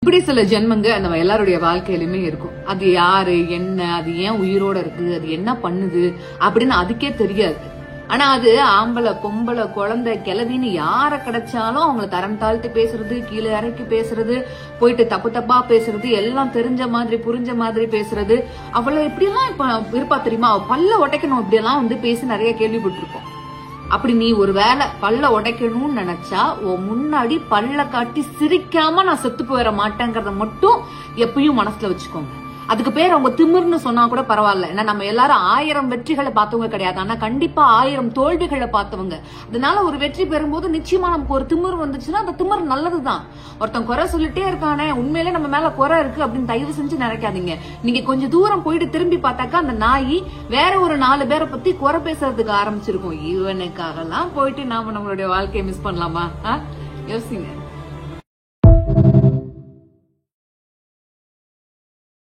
இப்படி சில ஜென்மங்க நம்ம எல்லாருடைய வாழ்க்கையிலுமே இருக்கும். அது யாரு, என்ன, அது ஏன் உயிரோட இருக்கு, அது என்ன பண்ணுது அப்படின்னு அதுக்கே தெரியாது. ஆனா அது ஆம்பளை, பொம்பளை, குழந்தை, கிழவின்னு யார கிடைச்சாலும் அவங்களை தரம் தாழ்த்து பேசுறது, கீழே இறக்கி பேசுறது, போயிட்டு தப்பு தப்பா பேசுறது, எல்லாம் தெரிஞ்ச மாதிரி புரிஞ்ச மாதிரி பேசுறது. அவளை இப்படி எல்லாம் இப்ப இருப்பா தெரியுமா, அவ பல்ல உடைக்கணும் இப்படி எல்லாம் பேசி நிறைய கேள்விப்பட்டிருக்கோம். அப்படி நீ ஒரு வேலை பல்ல உடைக்கணும்னு நினைச்சா உன் முன்னாடி பல்ல காட்டி சிரிக்காம நான் செத்து போயிட மாட்டேங்கிறத மட்டும் எப்பயும் மனசுல வச்சுக்கோங்க. அதுக்கு பேர் அவங்க திமிர்னு சொன்னா கூட பரவாயில்ல. ஏன்னா நம்ம எல்லாரும் 1000 வெற்றிகளை பார்த்தவங்க கிடையாது. ஆனா கண்டிப்பா 1000 தோல்விகளை பார்த்தவங்க. அதனால ஒரு வெற்றி பெறும்போது நிச்சயமா நமக்கு ஒரு திமிர் வந்துச்சுன்னா அந்த திமிர் நல்லதுதான். ஒருத்தன் குறை சொல்லிட்டே இருக்கானே, உண்மையிலே நம்ம மேல குறை இருக்கு அப்படின்னு தயவு செஞ்சு நினைக்காதீங்க. நீங்க கொஞ்சம் தூரம் போயிட்டு திரும்பி பார்த்தாக்கா அந்த நாய் வேற ஒரு 4 பேரை பத்தி குறை பேசுறதுக்கு ஆரம்பிச்சிருக்கும். இவனுக்காக எல்லாம் போயிட்டு நாம நம்மளுடைய வாழ்க்கையை மிஸ் பண்ணலாமா? யோசிங்க.